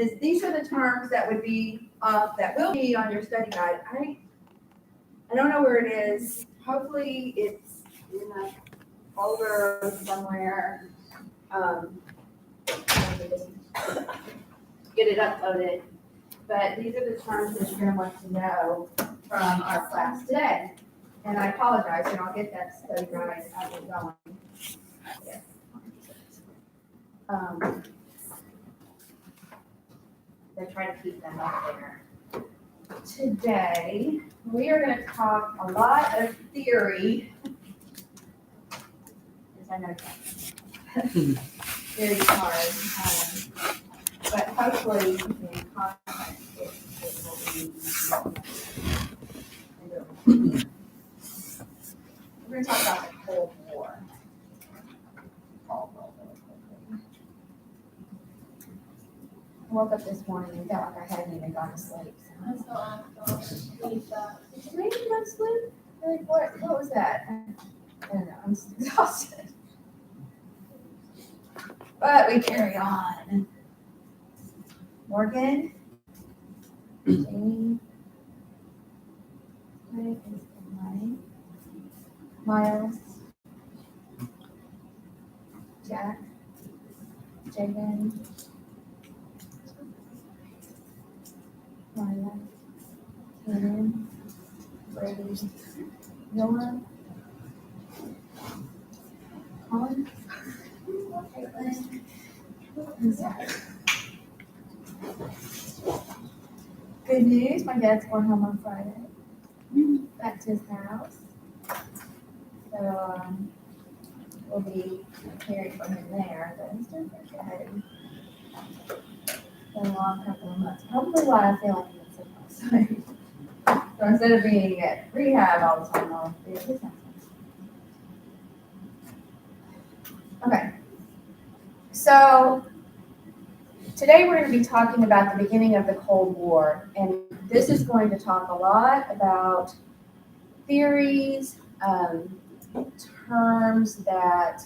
is these are the terms that would be, that will be on your study guide. I don't know where it is. Hopefully it's in a folder somewhere. Let me just get it uploaded. But these are the terms that you're going to want to know from our class today. And I apologize, and I'll get that study guide as we're going. Yeah. I try to keep them up there. Today, we are going to talk a lot of theory. Yes, I know that. Very hard. But hopefully, in context, it will be easy. We're going to talk about the Cold War. I woke up this morning and felt like I hadn't even gone to sleep. Did you make me go to sleep? Like, what was that? I don't know. I'm just exhausted. But we carry on. Morgan, Jamie, Miles, Jack, Jaden, Marla, Cannon, Brady, Noah, Colin, Caitlin, and Zach. Good news, my dad's going home on Friday, back to his house. So we'll be caring for him there, but he's doing pretty good. Been a long couple of months. Probably why I feel like I'm sick all the time. So instead of being at rehab all the time, I'll be at his house. Okay. So today we're going to be talking about the beginning of the Cold War, and this is going to talk a lot about theories, terms that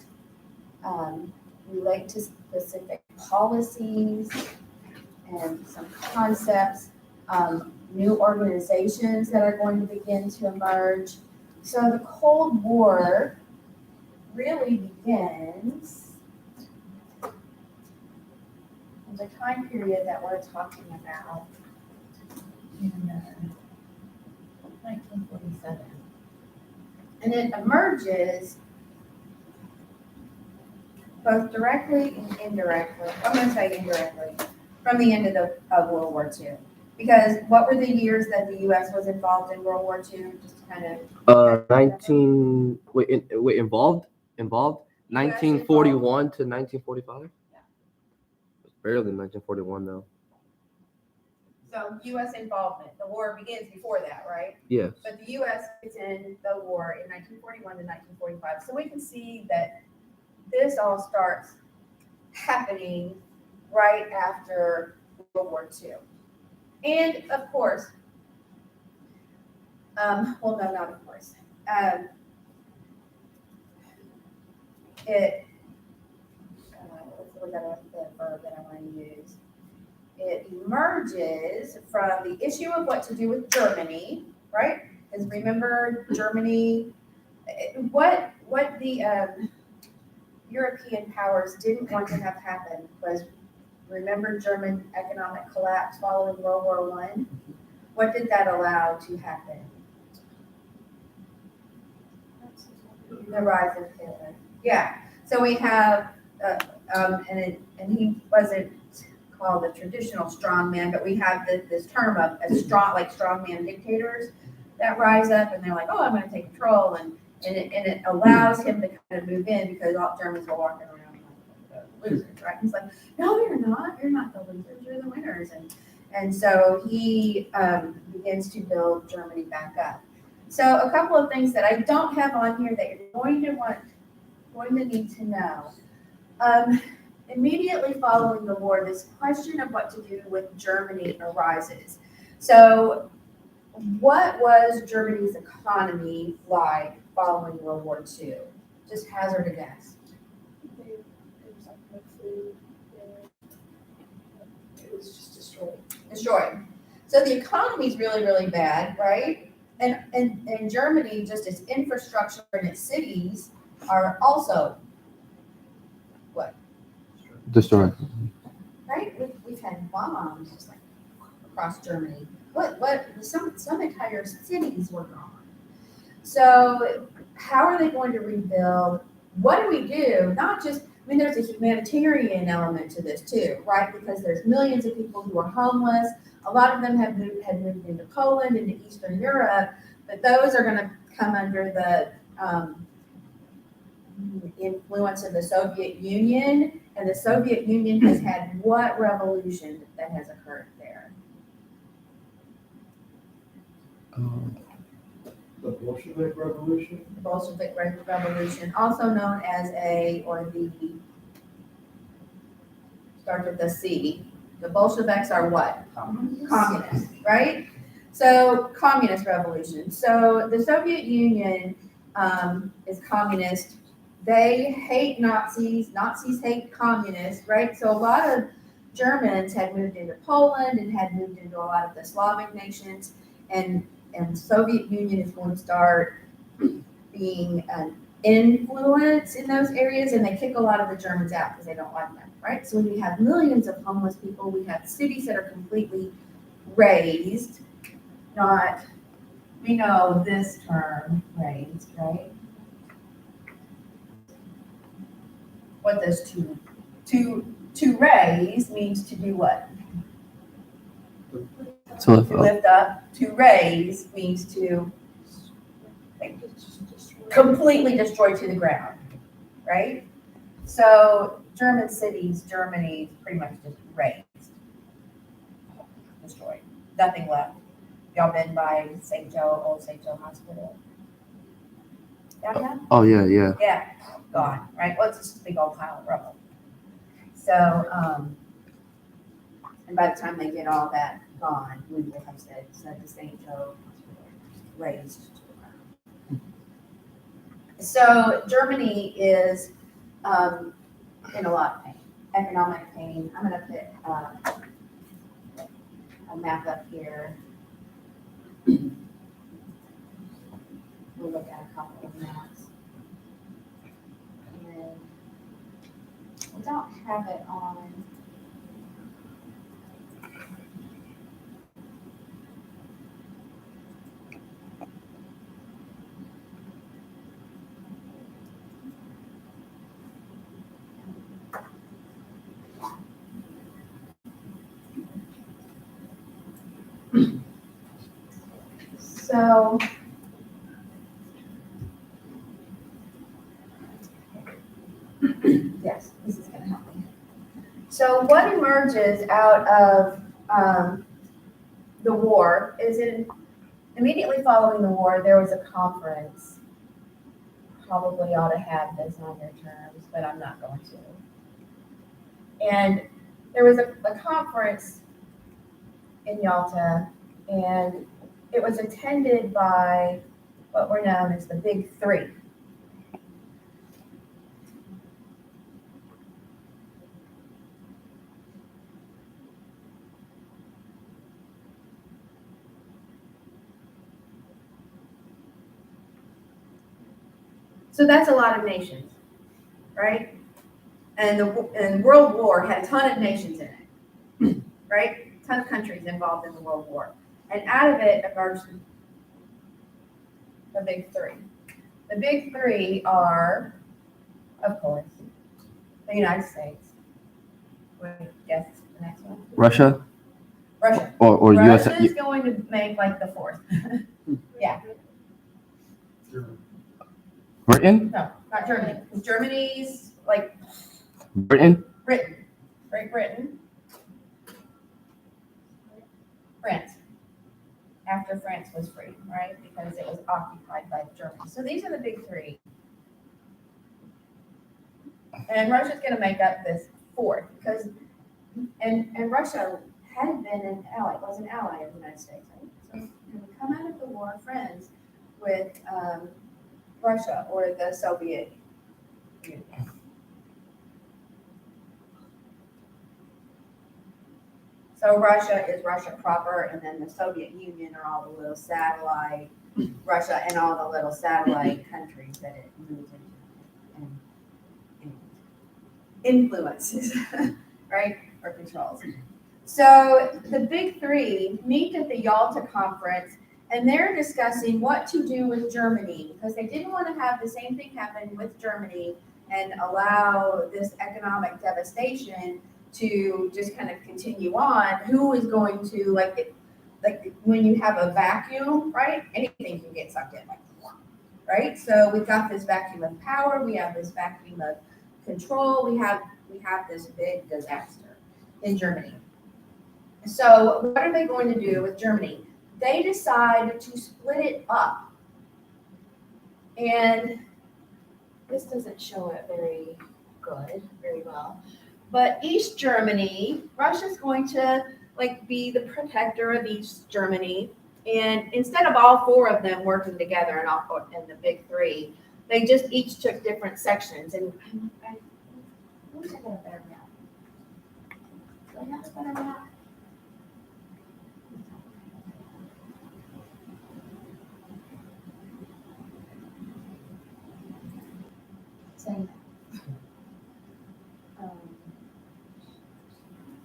relate to specific policies and some concepts, new organizations that are going to begin to emerge. So the Cold War really begins in the time period that we're talking about in 1947. And it emerges both directly and indirectly. I'm going to say indirectly from the end of World War II. Because what were the years that the U.S. was involved in World War II? Just to kind of 1941 to 1945. Yeah. Barely 1941 though. So U.S. involvement. The war begins before that, right? Yes. But the U.S. gets in the war in 1941 to 1945. So we can see that this all starts happening right after World War II. And of course, well, no, not of course. Let's look at the verb that I want to use. It emerges from the issue of what to do with Germany, right? Because remember, Germany, what the European powers didn't want to have happen was, remember German economic collapse following World War I? What did that allow to happen? The rise of Hitler. Yeah. So we have, and he wasn't called a traditional strongman, but we have this term of strongman dictators that rise up, and they're like, oh, I'm going to take control, and it allows him to kind of move in because all Germans were walking around like the losers, right? He's like, no, you're not the losers, you're the winners, and so he begins to build Germany back up. So a couple of things that I don't have on here that you're going to need to know. Immediately following the war, this question of what to do with Germany arises. So what was Germany's economy like following World War II? Just hazard a guess. was just destroyed. destroyed. So the economy is really, really bad, right? And Germany, just its infrastructure and its cities are also, Destroyed. right? We've had bombs just like across Germany. Some entire cities were gone. So how are they going to rebuild? What do we do? Not just, I mean, there's a humanitarian element to this too, right? Because there's millions of people who are homeless. A lot of them had moved into Poland, into Eastern Europe, but those are going to come under the influence of the Soviet Union. And the Soviet Union has had what revolution that has occurred there? The Bolshevik Revolution? The Bolshevik Revolution, also known as starts with the C. The Bolsheviks are what? Communists, right? So communist revolution. So the Soviet Union is communist. They hate Nazis. Nazis hate communists, right? So a lot of Germans had moved into Poland and had moved into a lot of the Slavic nations, and Soviet Union is going to start being an influence in those areas, and they kick a lot of the Germans out because they don't like them, right? So when we have millions of homeless people, we have cities that are completely razed, we know this term, razed, right? What does to raise means to do what? To lift To up. lift up. To raise means to completely destroy to the ground, right? So German cities, Germany pretty much just razed, destroyed, nothing left. Y'all been by St. Joe, old St. Joe Hospital? Downtown? Oh yeah, yeah. Yeah, gone, right? Well, it's just a big old pile of rubble. So, and by the time they get all that gone, we will have said the St. Joe Hospital raised to the ground. So Germany is in a lot of pain, economic pain. I'm gonna put a map up here. We'll look at a couple of maps. And we don't have it on. So yes, this is gonna help me. So what emerges out of the war is immediately following the war, there was a conference. Probably ought to have this on your terms, but I'm not going to. And there was a conference in Yalta, and it was attended by what were known as the Big Three. So that's a lot of nations, right? And World War had a ton of nations in it, right? A ton of countries involved in the World War. And out of it emerged the Big Three. The Big Three are, of course, the United States. Guess the next one. Russia Russia. or US. Russia is going to make like the fourth. Yeah, Germany. Britain. no, not Germany. Germany's like Britain. Britain, Great Britain, France. After France was free, right? Because it was occupied by Germany. So these are the Big Three. And Russia's going to make up this fourth because, and Russia had been an ally, was an ally of the United States, right? So when we come out of the war friends with Russia or the Soviet Union. So Russia is Russia proper, and then the Soviet Union are all the little satellite, Russia and all the little satellite countries that it moves into and influences, right, or controls. So the big three meet at the Yalta conference, and they're discussing what to do with Germany, because they didn't want to have the same thing happen with Germany and allow this economic devastation to just kind of continue on. Who is going to, like when you have a vacuum, right? Anything can get sucked in, right? So we've got this vacuum of power, we have this vacuum of control, we have this big disaster in Germany. So what are they going to do with Germany? They decide to split it up. And this doesn't show it very well. But East Germany, Russia's going to be the protector of East Germany. And instead of all four of them working together and the big three, they just each took different sections. And I wish I had a better map. Do I have a better map? Same.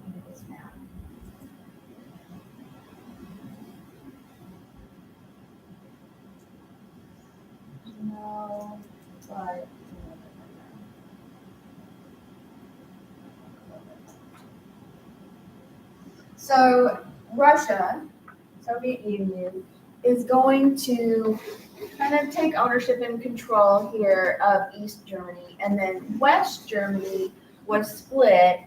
Look at this map. No, but. So Russia, Soviet Union, is going to kind of take ownership and control here of East Germany, and then West Germany was split.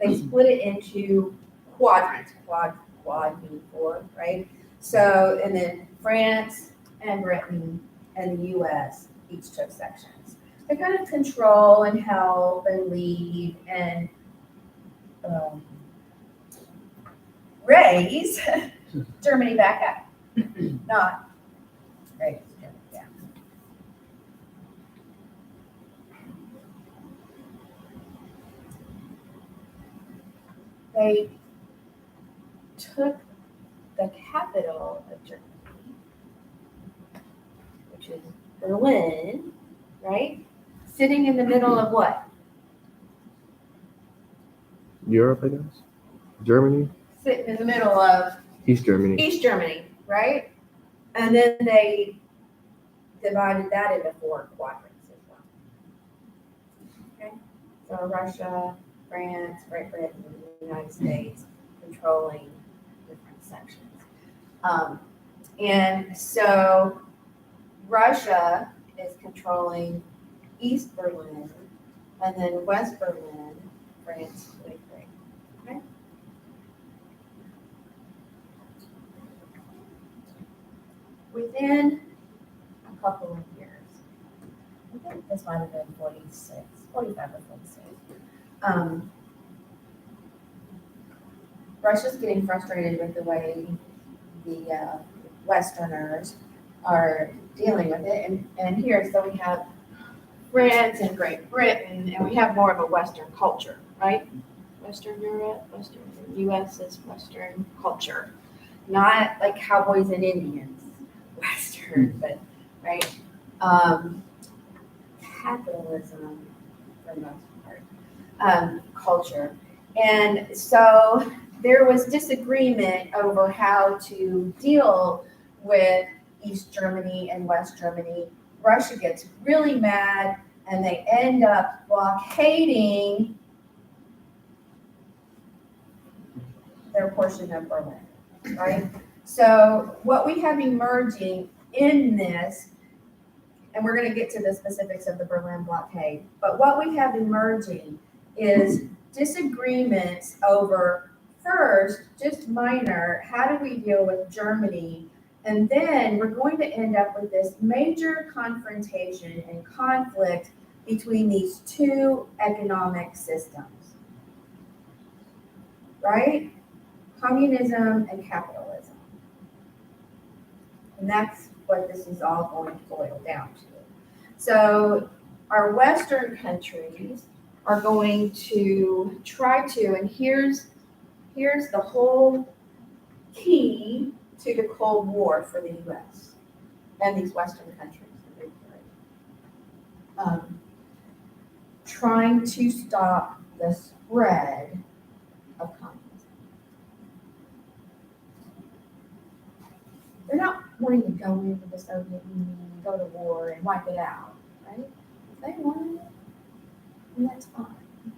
They split it into quadrants. Quad means four, right? So, and then France and Britain and the U.S. each took sections. They kind of control and help and lead and raise Germany back up, not raise Germany down. They took the capital of Germany, which is Berlin, right? Sitting in the middle of what? Europe, I guess. Germany. Sitting in the middle of East Germany. East Germany, right? And then they divided that into four quadrants as well. Okay, so Russia, France, Great Britain, the United States controlling different sections. And so Russia is controlling East Berlin, and then West Berlin, France, Great Britain. Okay. Within a couple of years, I think this might have been 45 or 46. Russia's getting frustrated with the way the Westerners are dealing with it, and here, so we have France and Great Britain, and we have more of a Western culture, right? Western Europe, Western U.S. is Western culture, not like cowboys and Indians. Western, but right, capitalism for the most part, culture, and so there was disagreement over how to deal with East Germany and West Germany. Russia gets really mad, and they end up blockading their portion of Berlin, right? So what we have emerging in this, and we're going to get to the specifics of the Berlin blockade, but what we have emerging is disagreements over, first, just minor, how do we deal with Germany? And then we're going to end up with this major confrontation and conflict between these two economic systems, right? Communism and capitalism. And that's what this is all going to boil down to. So our Western countries are going to try to, and here's here's the whole key to the Cold War for the U.S. and these Western countries. Trying to stop the spread of communism. They're not wanting to go into the Soviet Union and go to war and wipe it out, right? If they want it, then that's fine.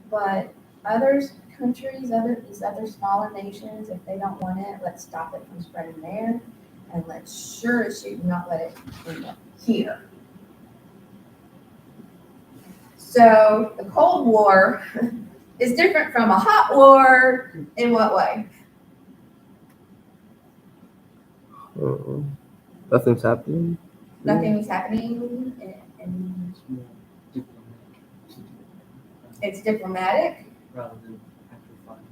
But countries, these other smaller nations, if they don't want it, let's stop it from spreading there, and let's sure as shit not let it end up here. So the Cold War is different from a hot war in what way? Nothing's happening. Nothing is happening, and It's more diplomatic. it's diplomatic, Rather than actual fighting.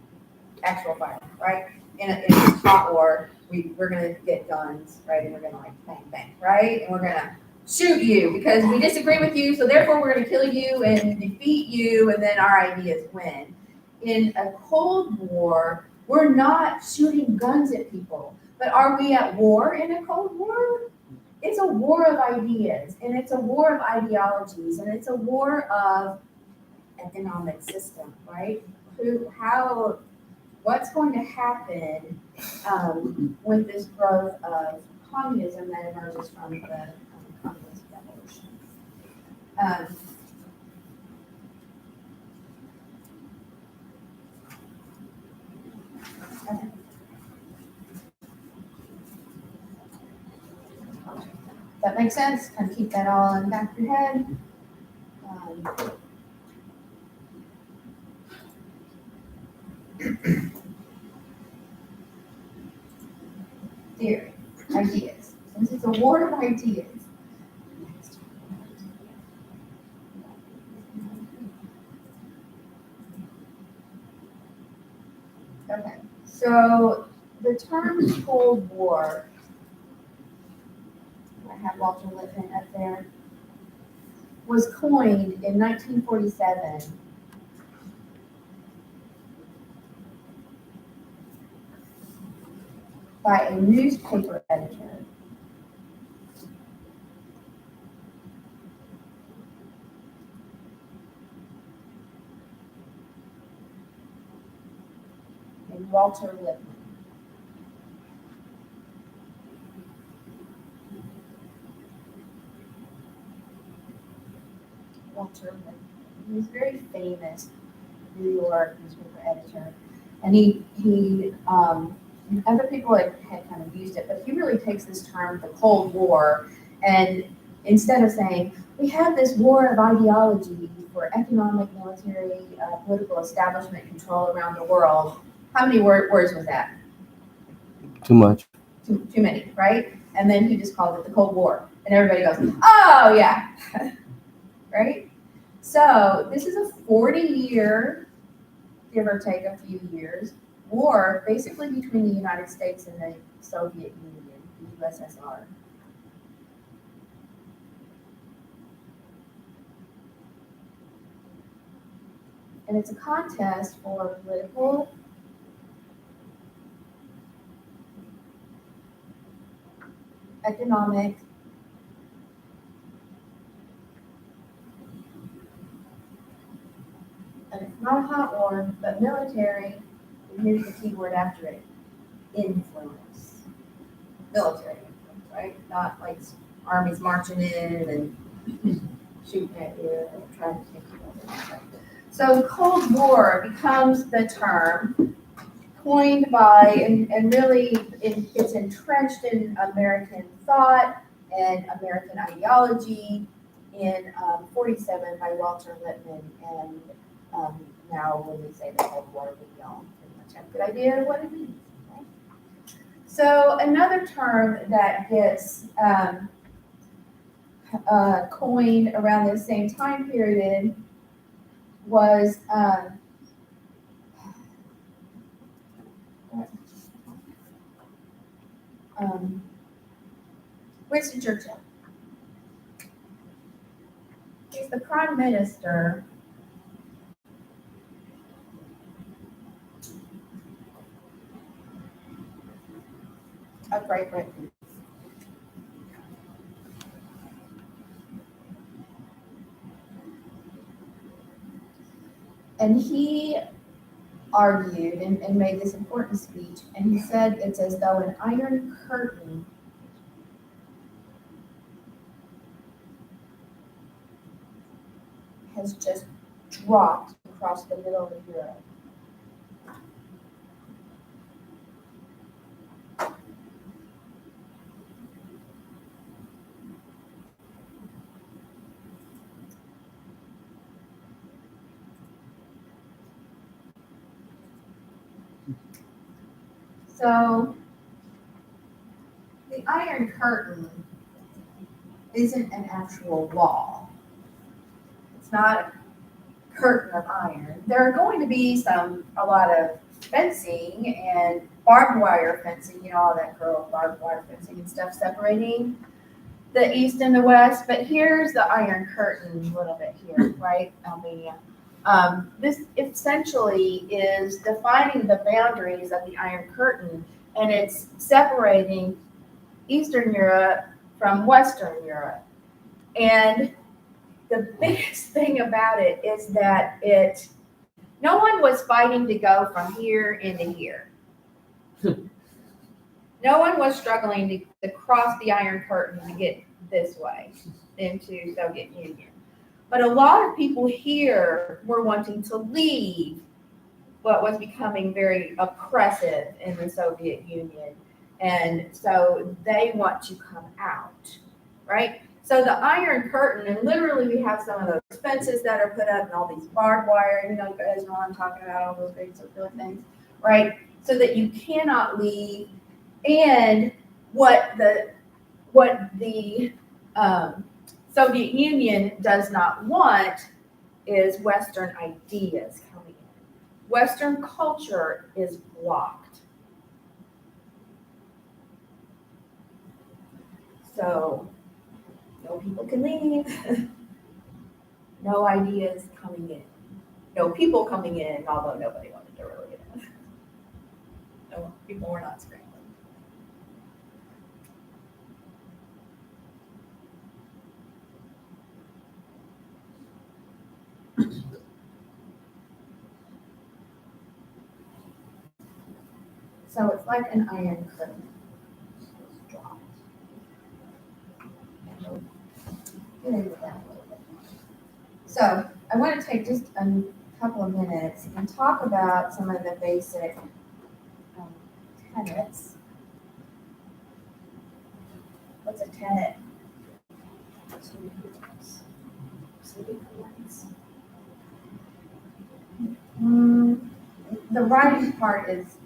actual fighting, right? In a hot war, we're gonna get guns, right? And we're gonna like bang, bang, right? And we're gonna shoot you because we disagree with you, so therefore we're gonna kill you and defeat you, and then our ideas win. In a Cold War, we're not shooting guns at people, but are we at war in a Cold War? It's a war of ideas, and it's a war of ideologies, and it's a war of economic system, right? What's going to happen with this growth of communism that emerges from the communist revolution? Okay. That makes sense. Kind of keep that all in the back of your head. Theory, ideas. Since it's a war of ideas. Okay, so the term Cold War, I have Walter Lippmann up there, was coined in 1947 by a newspaper editor. Named Walter Lippmann. Walter Lippmann. He was a very famous New York newspaper editor, and other people had kind of used it, but he really takes this term, the Cold War, and instead of saying, we have this war of ideology for economic, military, political establishment control around the world, how many words was that? Too much. Too many, right? And then he just called it the Cold War, and everybody goes, oh yeah, right? So this is a 40-year, give or take a few years, war basically between the United States and the Soviet Union, the USSR. And it's a contest for political, economic, and it's not a hot war, but military, and here's the key word after it, influence. Military influence, right? Not like armies marching in and shooting at you and trying to take you over. So the Cold War becomes the term coined by, and really it's entrenched in American thought and American ideology in 47 by Walter Lippmann, and now when we say the Cold War, we all pretty much have a good idea of what it means. Right? So another term that gets coined around the same time period was Winston Churchill. He's the prime minister of Great Britain. And he argued and made this important speech, and he said it's as though an iron curtain has just dropped across the middle of Europe. So the Iron Curtain isn't an actual wall. It's not a curtain of iron. There are going to be a lot of fencing and barbed wire fencing, all that girl barbed wire fencing and stuff separating the east and the west. But here's the Iron Curtain a little bit here, right, Albania. This essentially is defining the boundaries of the Iron Curtain, and it's separating Eastern Europe from Western Europe. And the biggest thing about it is that no one was fighting to go from here into here. No one was struggling to cross the Iron Curtain to get this way into Soviet Union. But a lot of people here were wanting to leave what was becoming very oppressive in the Soviet Union. And so they want to come out, right? So the Iron Curtain, and literally we have some of those fences that are put up and all these barbed wire, you guys know what I'm talking about, all those big circular things, right? So that you cannot leave. And what the Soviet Union does not want is Western ideas coming in. Western culture is blocked. So no people can leave. No ideas coming in. No people coming in, although nobody wanted to really get in. No, people were not scrambling. So it's like an iron curtain. Get into that a little bit. So I want to take just a couple of minutes and talk about some of the basic tenets. What's a tenet? The writing part is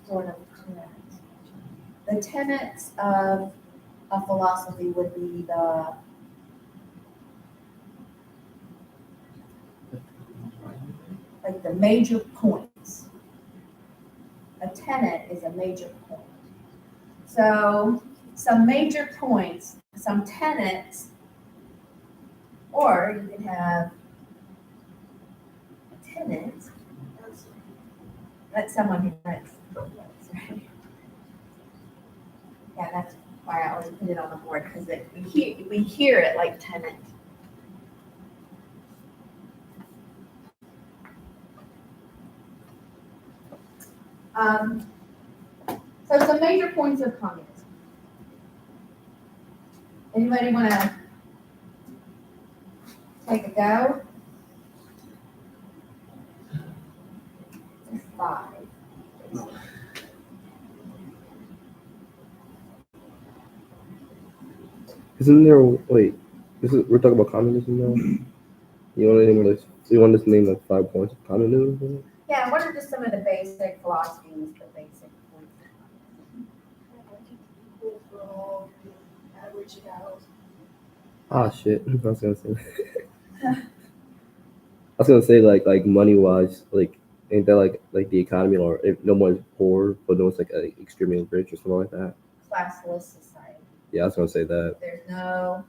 sort of correct. The tenets of a philosophy would be the major points. A tenet is a major point. So some major points, some tenets, or you can have a tenant. That's someone who writes books, right? Yeah, that's why I always put it on the board, because we hear it like tenant. So some major points of communism. Anybody want to take a go? There's 5. Isn't there? Wait, we're talking about communism now. You want to name like 5 points of communism? Yeah, what are just some of the basic philosophies, the basic points of average it out? Ah, shit. I was gonna say. I was gonna say like money wise, like ain't that like the economy, or if no one's poor but no one's like extremely rich or something like that? Classless society. Yeah, I was gonna say that. There's no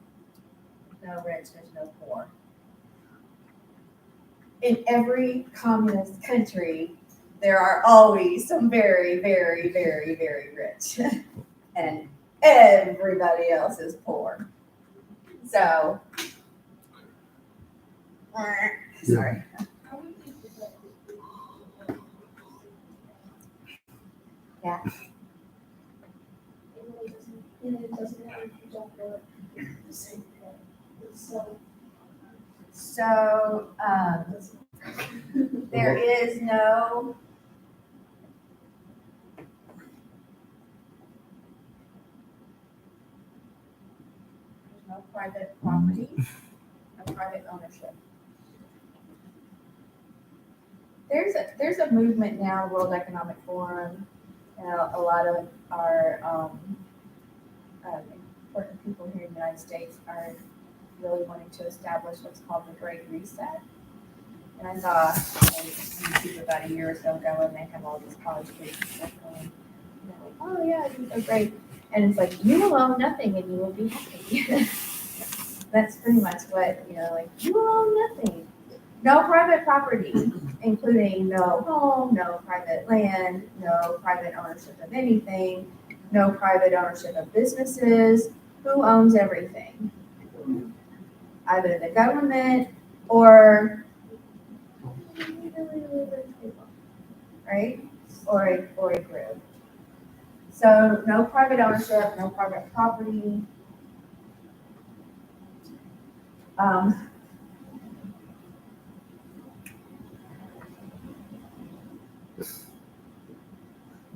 rich, there's no poor. In every communist country, there are always some very, very, very, very rich. And everybody else is poor. So, sorry. Yeah. It doesn't have to jump or the same thing. So, So, there is no private property, no private ownership. There's a movement now, World Economic Forum, a lot of our important people here in the United States are really wanting to establish what's called the Great Reset. And I saw on YouTube about a year or so ago, and they have all these college kids and stuff going, and they're like, oh yeah, these are great. And it's like, you will own nothing and you will be happy. That's pretty much what, like, you will own nothing. No private property, including no home, no private land, no private ownership of anything, no private ownership of businesses. Who owns everything? Either the government or, right? Or a group. So no private ownership, no private property.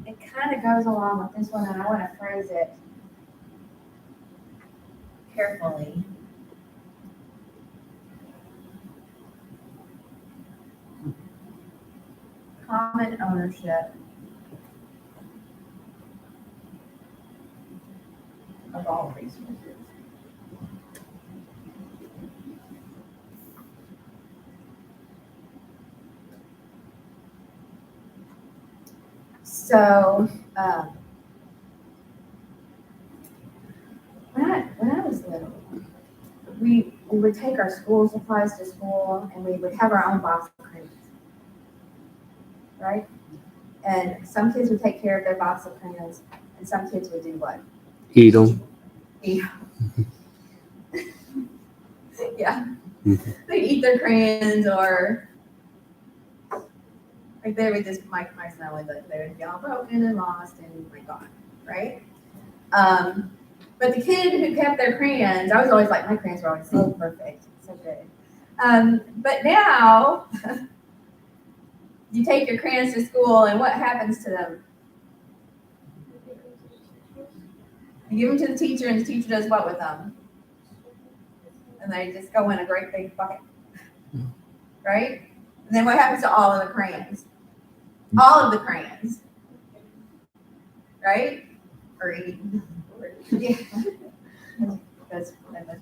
It kind of goes along with this one, and I want to phrase it carefully. Common ownership of all resources. So, when I was little, we would take our school supplies to school, and we would have our own box of crayons, right? And some kids would take care of their box of crayons, and some kids would do what? Eat them. Yeah. They eat their crayons, or like they would just, my family, but they would be all broken and lost and like gone, right? But the kid who kept their crayons, I was always like, my crayons were always so perfect, so good. But now, you take your crayons to school, and what happens to them? You give them to the teacher, and the teacher does what with them? And they just go in a great big bucket, right? And then what happens to all of the crayons? All of the crayons, right? Or eaten. Yeah. That's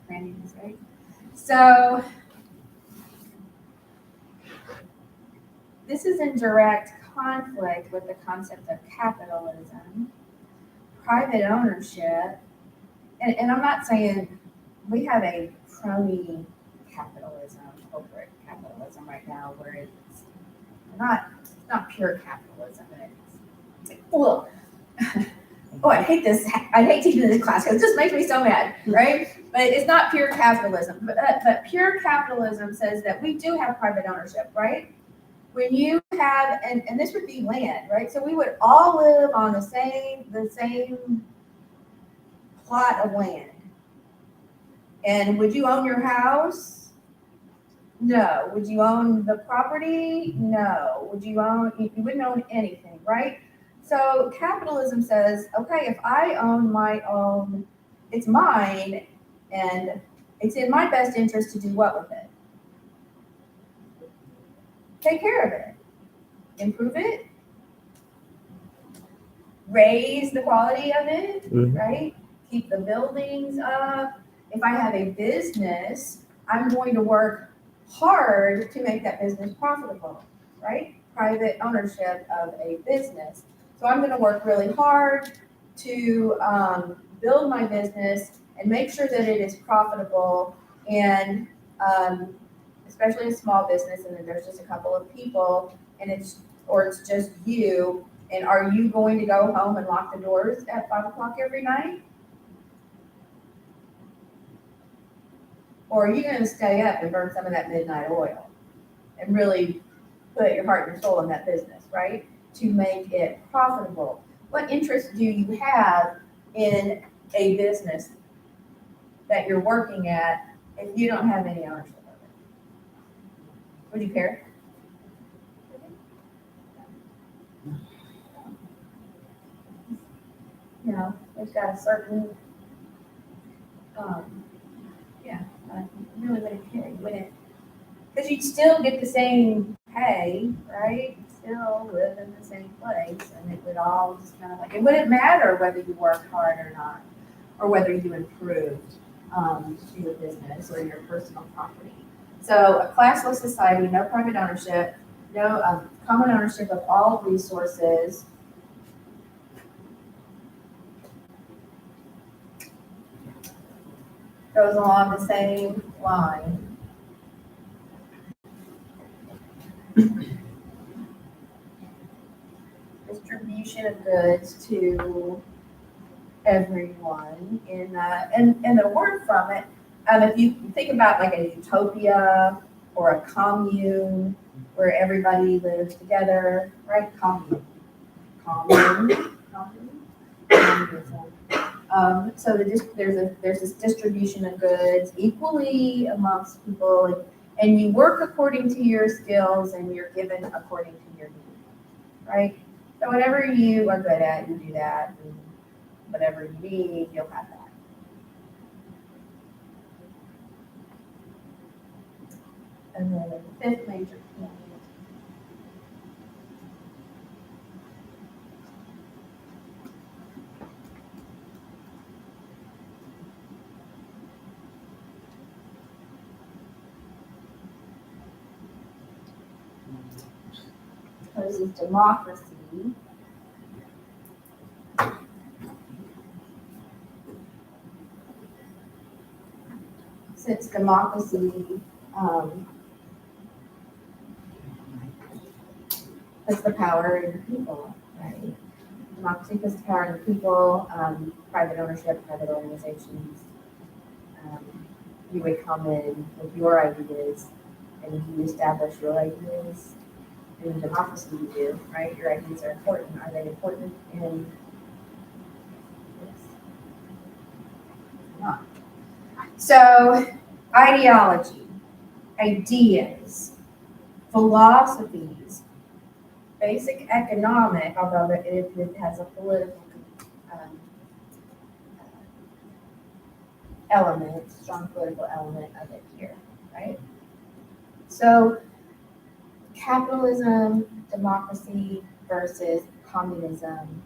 crayons, right? So this is in direct conflict with the concept of capitalism, private ownership, and I'm not saying we have a crony capitalism, corporate capitalism right now, where it's not pure capitalism. It's like, oh, I hate this. I hate teaching this class because it just makes me so mad, right? But it's not pure capitalism. But pure capitalism says that we do have private ownership, right? When you have, and this would be land, right? So we would all live on the same plot of land. And would you own your house? No. Would you own the property? No. Would you wouldn't own anything, right? So capitalism says, okay, if I own my own, it's mine, and it's in my best interest to do what with it? Take care of it. Improve it. Raise the quality of it, right? Keep the buildings up. If I have a business, I'm going to work hard to make that business profitable, right? Private ownership of a business. So I'm going to work really hard to build my business and make sure that it is profitable, and especially a small business, and then there's just a couple of people, and it's or it's just you, and are you going to go home and lock the doors at 5 o'clock every night? Or are you gonna stay up and burn some of that midnight oil and really put your heart and your soul in that business, right? To make it profitable. What interest do you have in a business that you're working at if you don't have any ownership of it? Would you care? You know, it's got a certain, yeah, I really wouldn't care. You wouldn't, because you'd still get the same pay, right? You'd still live in the same place, and it would all just kind of like, it wouldn't matter whether you worked hard or not, or whether you improved to your business or your personal property. So a classless society, no private ownership, no common ownership of all resources. Goes along the same line. Distribution of goods to everyone in and the word from it, if you think about like a utopia or a commune where everybody lives together, right? Communism. So there's this distribution of goods equally amongst people, and you work according to your skills and you're given according to your need, right? So whatever you are good at, you do that, and whatever you need, you'll have that. And then the fifth major point is democracy. Since democracy puts the power in the people, right? Democracy puts the power in the people, private ownership, private organizations. You would come in with your ideas and you establish your ideas. In democracy you do, right? Your ideas are important. Are they important in this? Not. So ideology, ideas, philosophies, basic economic, although it has a political element, strong political element of it here, right? So capitalism, democracy versus communism,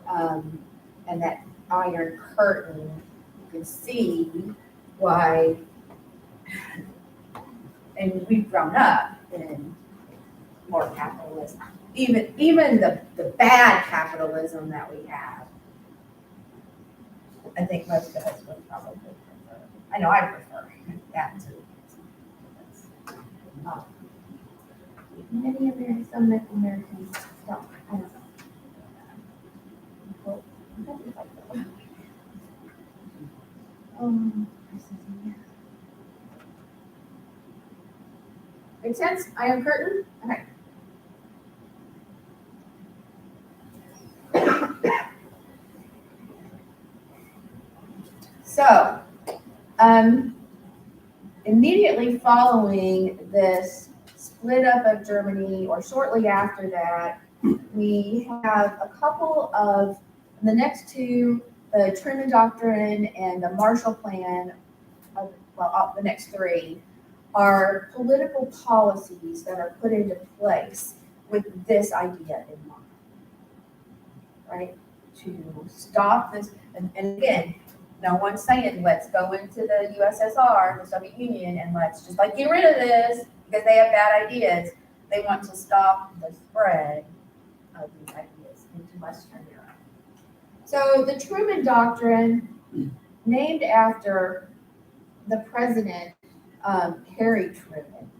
and that iron curtain, you can see why, and we've grown up in more capitalism. Even the bad capitalism that we have, I think most of us would probably prefer. I know I prefer that too. Many Americans, some Americans don't. I don't know. Well, makes sense? Iron curtain? Okay. So, immediately following this split up of Germany, or shortly after that, we have a couple of the next two, the Truman Doctrine and the Marshall Plan, the next three, are political policies that are put into place with this idea in mind, right? To stop this, and again, no one's saying let's go into the USSR, the Soviet Union, and let's just like get rid of this because they have bad ideas. They want to stop the spread of these ideas into Western Europe. So the Truman Doctrine, named after the president, Harry Truman.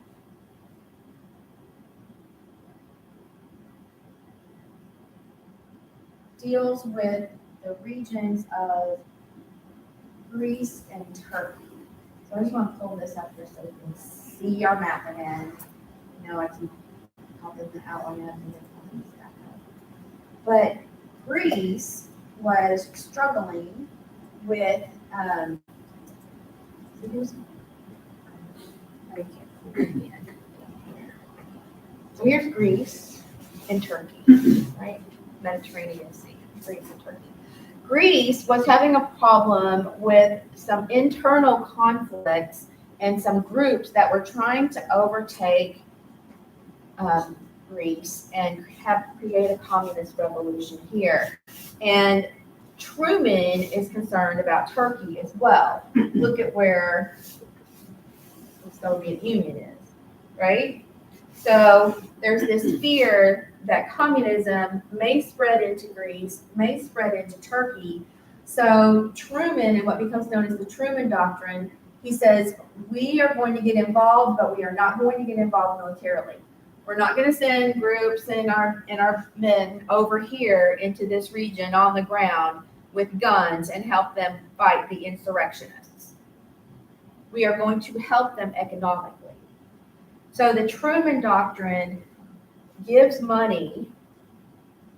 deals with the regions of Greece and Turkey. So I just want to pull this up here so you can see our map again. You know, I keep popping the outline up and then pulling this back up. But Greece was struggling with, so here's, I can't pull it in. So here's Greece and Turkey, right? Mediterranean Sea, Greece and Turkey. Greece was having a problem with some internal conflicts and some groups that were trying to overtake Greece and create a communist revolution here. And Truman is concerned about Turkey as well. Look at where the Soviet Union is, right? So there's this fear that communism may spread into Greece, may spread into Turkey. So Truman, and what becomes known as the Truman Doctrine, he says, we are going to get involved, but we are not going to get involved militarily. We're not going to send groups and our men over here into this region on the ground with guns and help them fight the insurrectionists. We are going to help them economically. So the Truman Doctrine gives money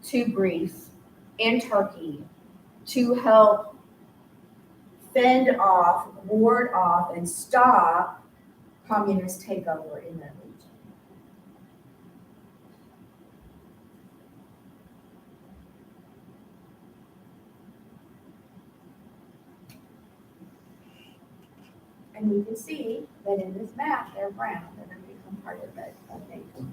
to Greece and Turkey to help fend off, ward off, and stop communist takeover in that region. And we can see that in this map, they're brown. They're going to become part of that NATO.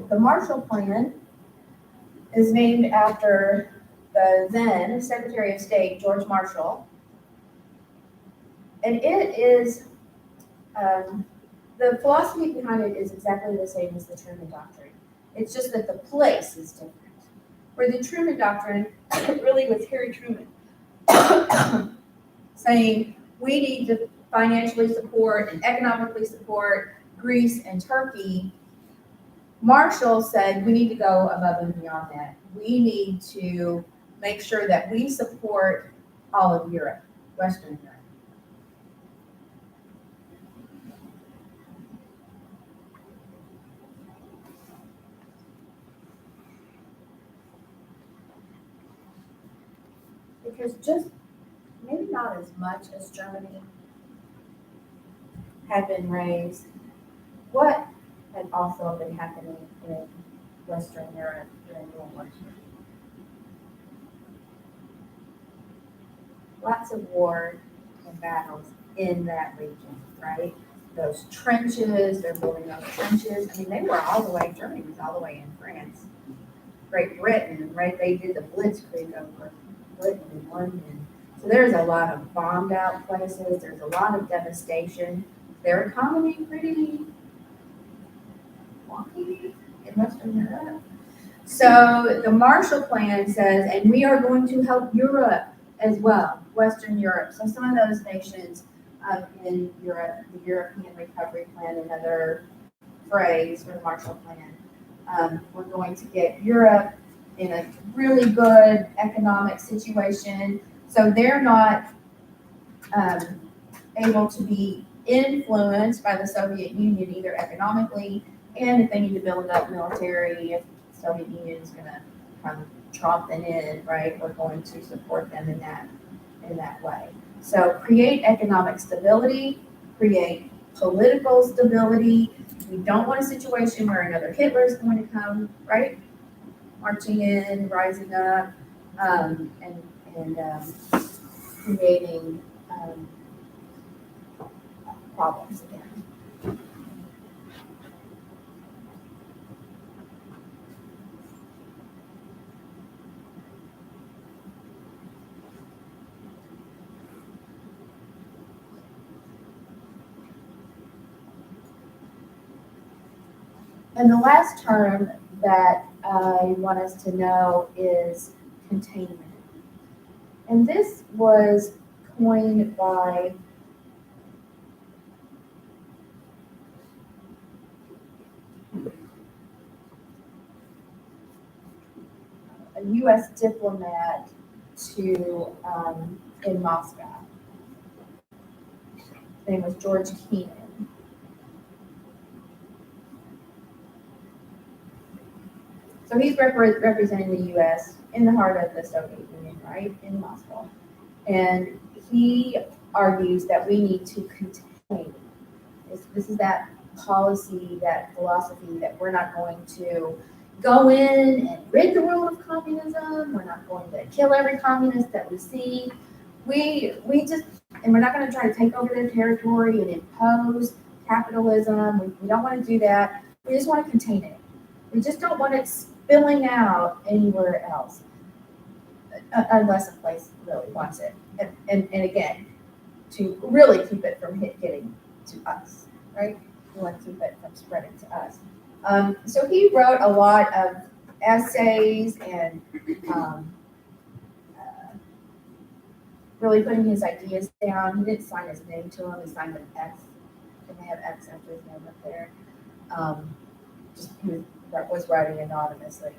The Marshall Plan is named after the then Secretary of State, George Marshall. And it is, the philosophy behind it is exactly the same as the Truman Doctrine. It's just that the place is different. Where the Truman Doctrine really was Harry Truman saying we need to financially support and economically support Greece and Turkey. Marshall said we need to go above and beyond that. We need to make sure that we support all of Europe, Western Europe. Because just maybe not as much as Germany had been raised, what had also been happening in Western Europe during World War II? Lots of war and battles in that region, right? Those trenches, they're building those trenches. I mean, they were all the way, Germany was all the way in France. Great Britain, right? They did the Blitzkrieg over Britain and London. So there's a lot of bombed out places. There's a lot of devastation. Their economy pretty wonky in Western Europe. So the Marshall Plan says, and we are going to help Europe as well, Western Europe. So some of those nations in Europe, the European Recovery Plan, another phrase for the Marshall Plan. We're going to get Europe in a really good economic situation. So they're not able to be influenced by the Soviet Union either economically, and if they need to build up military, if the Soviet Union is going to come tromping in, right, we're going to support them in that way. So create economic stability, create political stability. We don't want a situation where another Hitler is going to come, right, marching in, rising up, and creating problems again. And the last term that I want us to know is containment. And this was coined by a U.S. diplomat to in Moscow. His name was George Kennan. So he's representing the U.S. in the heart of the Soviet Union, right, in Moscow. And he argues that we need to contain. This is that policy, that philosophy that we're not going to go in and rid the world of communism. We're not going to kill every communist that we see. We just, and we're not going to try to take over their territory and impose capitalism. We don't want to do that. We just want to contain it. We just don't want it spilling out anywhere else, unless a place really wants it. And again, to really keep it from getting to us, right? We want to keep it from spreading to us. So he wrote a lot of essays and really putting his ideas down. He didn't sign his name to them. He signed an X. And they have X after his name up there. Just he was writing anonymously.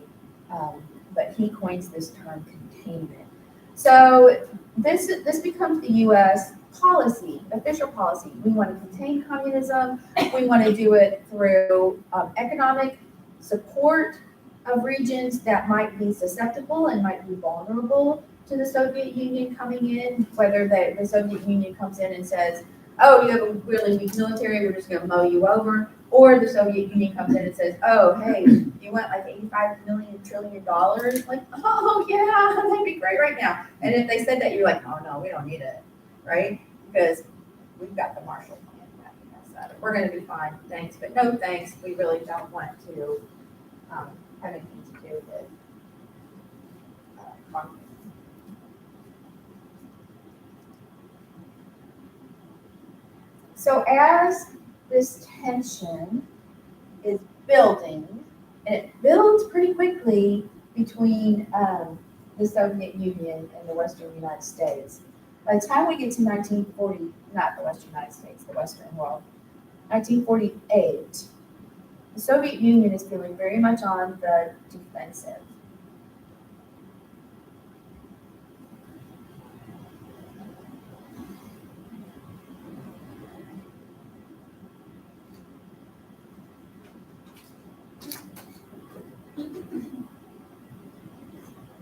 But he coins this term containment. So this becomes the U.S. policy, official policy. We want to contain communism. We want to do it through economic support of regions that might be susceptible and might be vulnerable to the Soviet Union coming in, whether the Soviet Union comes in and says, oh, you have a really weak military, we're just going to mow you over. Or the Soviet Union comes in and says, oh, hey, you want like $85 trillion? Like, oh, yeah, that'd be great right now. And if they said that, you're like, oh, no, we don't need it, right? Because we've got the Marshall Plan backing us up. We're going to be fine, thanks, but no thanks. We really don't want to have anything to do with communism. So as this tension is building, and it builds pretty quickly between the Soviet Union and the Western United States. By the time we get to 1940, not the Western United States, the Western world, 1948, the Soviet Union is feeling very much on the defensive.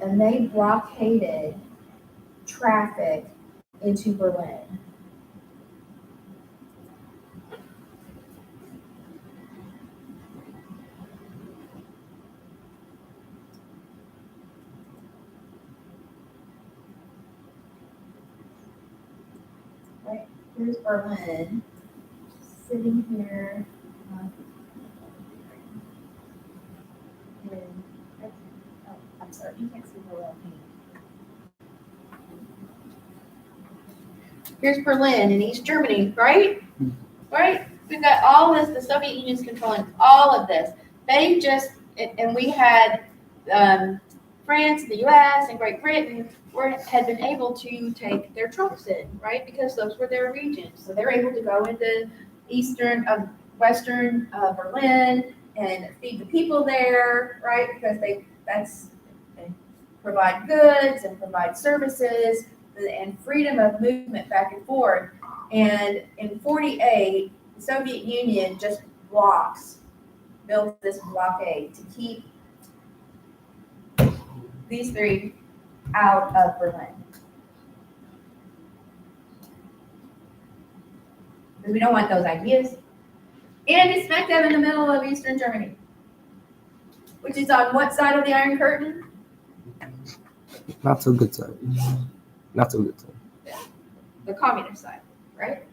And they blockaded traffic into Berlin. Right, here's Berlin, sitting here. I'm sorry, you can't see the little paint. Here's Berlin in East Germany, right? Right? We've got all this, the Soviet Union's controlling all of this. They just, and we had France, the US, and Great Britain had been able to take their troops in, right? Because those were their regions. So they're able to go into western Berlin and feed the people there, right? Because they provide goods and provide services and freedom of movement back and forth. And in 48, the Soviet Union just built this blockade to keep these three out of Berlin. Because we don't want those ideas. And it's smack dab in the middle of Eastern Germany, which is on what side of the Iron Curtain? Not so good side. Not so good side. The communist side, right?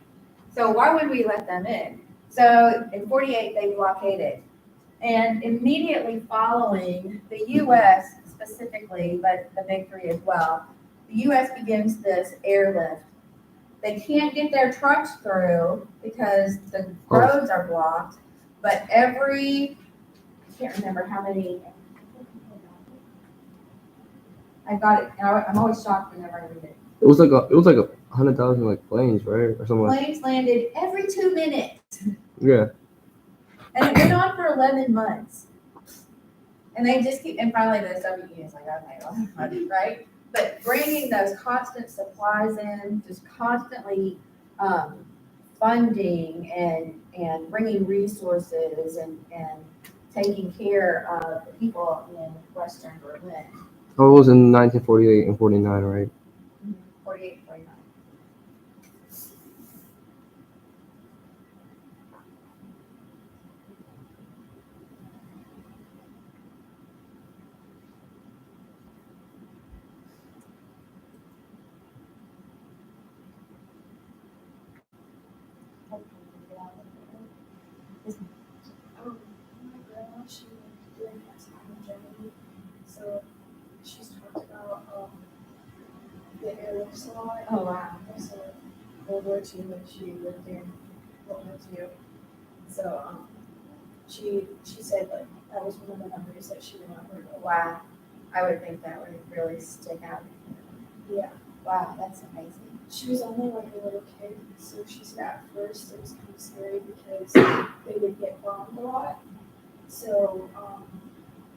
So why would we let them in? So in 48, they blockaded. And immediately following, the U.S. specifically, but the big three as well, the U.S. begins this airlift. They can't get their trucks through because the roads are blocked, but I can't remember how many, I got it, and I'm always shocked whenever I read it. It was like 100,000 like planes, right, or something like. Planes landed every 2 minutes, Yeah. and it went on for 11 months. And they just keep, and finally the Soviet Union's like, okay, well, money, right? But bringing those constant supplies in, just constantly funding and bringing resources and taking care of the people in Western Berlin. Oh, it was in 1948 and 49, right? 48, 49. My grandma, she lived during that time in Germany, so she's talked about the airlifts a lot. Oh, wow. Also, World War II when she lived in World War II. So she said like that was one of the memories that she remembered. Wow. I would think that would really stick out. Yeah. Wow, that's amazing. She was only like a little kid, so she said at first it was kind of scary because they would get bombed a lot. So,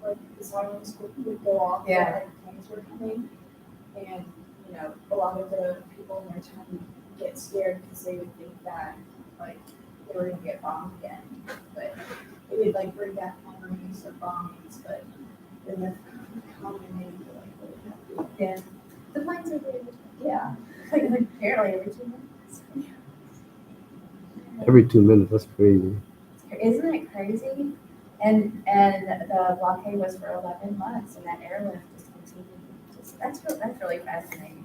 like the sirens would go off when Yeah. like planes were coming, and you know a lot of the people in their town would get scared because they would think that like they were gonna get bombed again. But it would like bring back memories of bombings, but then the common made me like really happy. Yeah. The planes are really, Yeah. like apparently every 2 minutes. Every 2 minutes. That's crazy. Isn't it crazy? And the blockade was for 11 months, and that airlift just continued. That's really fascinating.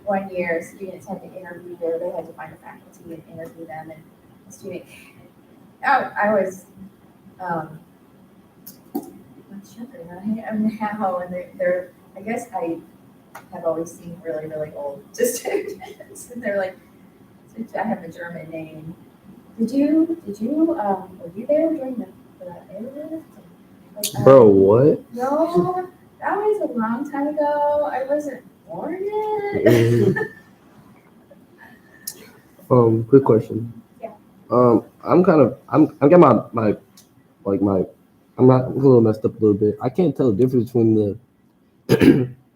One year, students had to interview there. They had to find a faculty and interview them, and the student. I was much younger than I am now, and they're. I guess I have always seemed really, really old to students, and they're like. I have a German name. Were you there during the airlift? Like, Bro, what? No, that was a long time ago. I wasn't born yet. Quick question. Yeah. I'm getting I'm not a little messed up a little bit. I can't tell the difference between the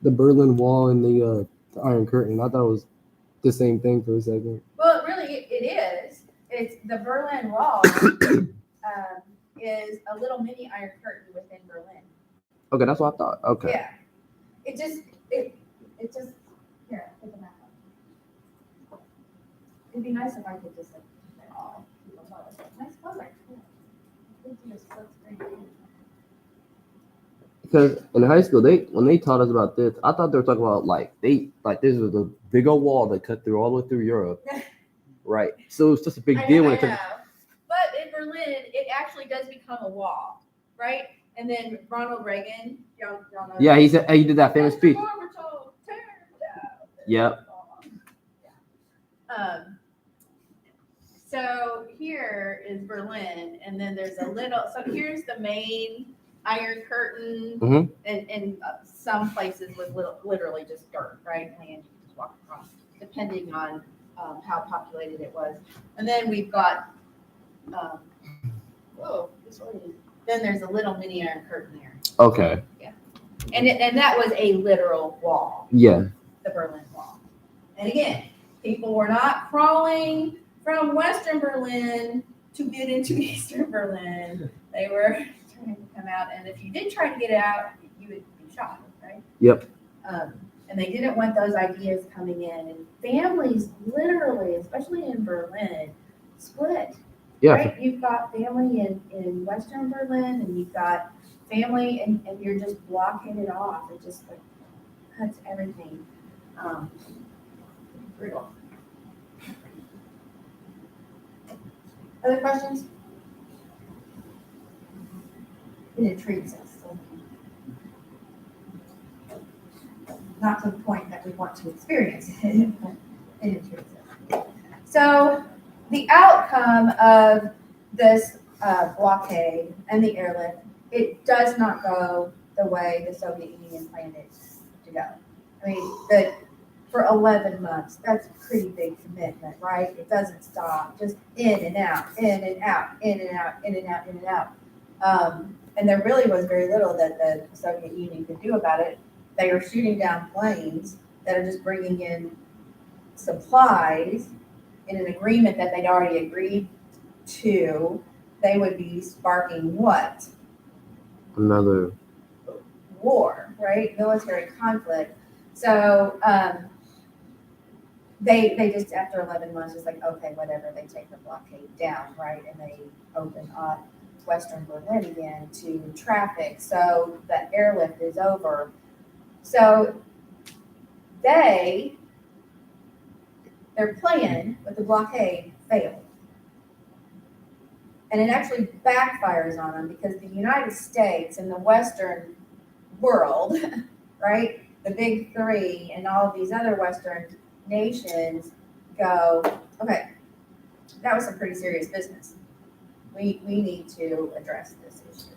the Berlin Wall and the Iron Curtain. I thought it was the same thing for a second. Well, really, it is. It's the Berlin Wall is a little mini Iron Curtain within Berlin. Okay, that's what I thought. Okay. Yeah. It just here. Pick them out. It'd be nice if I could just like all people know it. I suppose I could. We do a split screen. Because in high school, when they taught us about this, I thought they were talking about this was a big old wall that cut through all the way through Europe, right? So it's just a big deal when it took. But in Berlin, it actually does become a wall, right? And then Ronald Reagan, y'all know. Yeah, he did that famous speech. Yep. So here is Berlin, and then there's a little. So here's the main Iron Curtain, Mhm. and some places with literally just dirt, right? And you just walk across, depending on how populated it was. And then we've got, then there's a little mini Iron Curtain there, Okay. and that was a literal wall, Yeah. the Berlin Wall. And again, people were not crawling from Western Berlin to get into Eastern Berlin. They were trying to come out, and if you did try to get out, you would be shot, right? Yep. And they didn't want those ideas coming in, and families literally, especially in Berlin, split. Yeah. Right? You've got family in Western Berlin, and you've got family, and you're just blocking it off. It just like cuts everything. Brutal. Other questions? It intrigues us. Not to the point that we want to experience it, but it intrigues us. So the outcome of this blockade and the airlift it does not go the way the Soviet Union planned it to go. I mean, for 11 months, that's a pretty big commitment, right? It doesn't stop, just in and out, in and out, in and out, in and out, in and out. And there really was very little that the Soviet Union could do about it. They were shooting down planes that are just bringing in supplies in an agreement that they'd already agreed to. They would be sparking what? Another. War, right? Military conflict. So they just, after 11 months, just like, okay, whatever, they take the blockade down, right? And they open up Western Berlin again to traffic. So the airlift is over. So their plan with the blockade failed. And it actually backfires on them because the United States and the Western world, right, the big three and all of these other Western nations go, okay, that was some pretty serious business. We need to address this issue.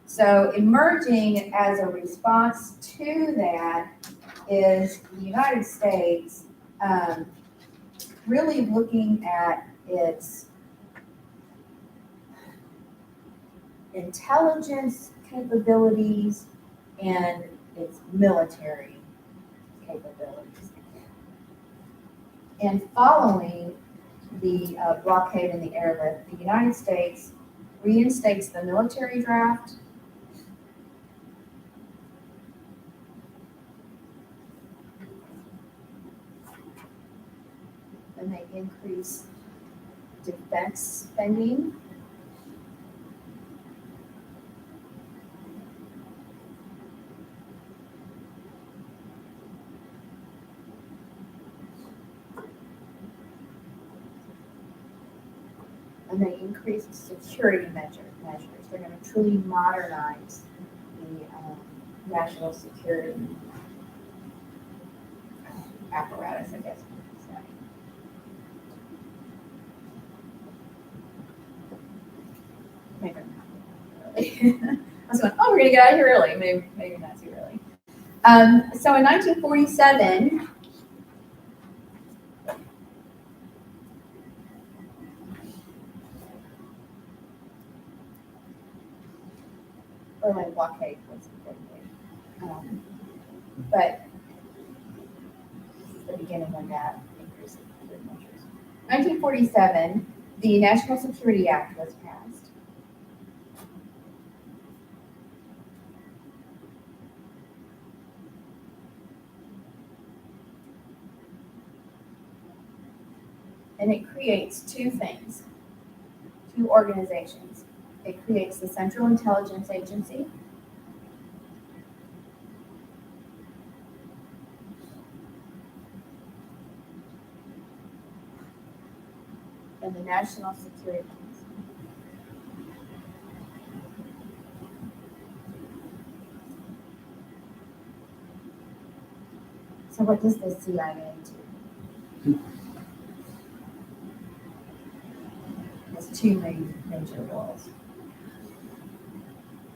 So emerging as a response to that is the United States really looking at its intelligence capabilities and its military capabilities. And following the blockade and the airlift, the United States reinstates the military draft. And they increase defense spending. And they increased security measures. They're going to truly modernize the national security apparatus, I guess we could say. Maybe not really. I was going, oh, we're going to get out of here early. Maybe not too early. So in 1947, Berlin blockade was important. But the beginning of that increase in security measures. 1947, the National Security Act was passed. And it creates two things, two organizations. It creates the Central Intelligence Agency, and the National Security Council. So what does the CIA do? It has two major roles.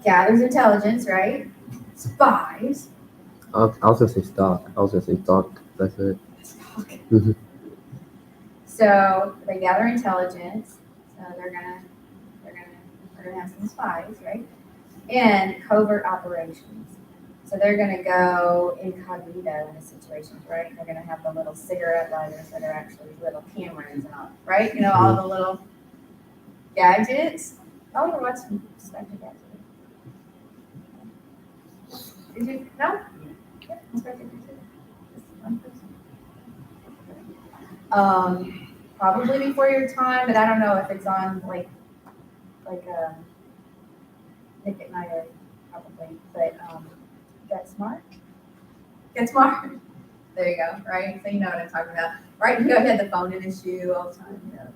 Gathers intelligence, right? Spies. I was gonna say stock. That's it. Mhm. So they gather intelligence. So they're gonna have some spies, right? And covert operations. So they're gonna go incognito in a situation, right? They're gonna have the little cigarette lighters that are actually little cameras and all, right? You know, all the little gadgets. Oh, you watch some Inspector Gadget. Did you? No? Yeah, Inspector Gadget. Just one person. Probably before your time, but I don't know if it's on like Nick at Night or probably, but Get Smart. Get Smart. There you go, right? So you know what I'm talking about, right? You know, he had the phone in his shoe all the time, you know.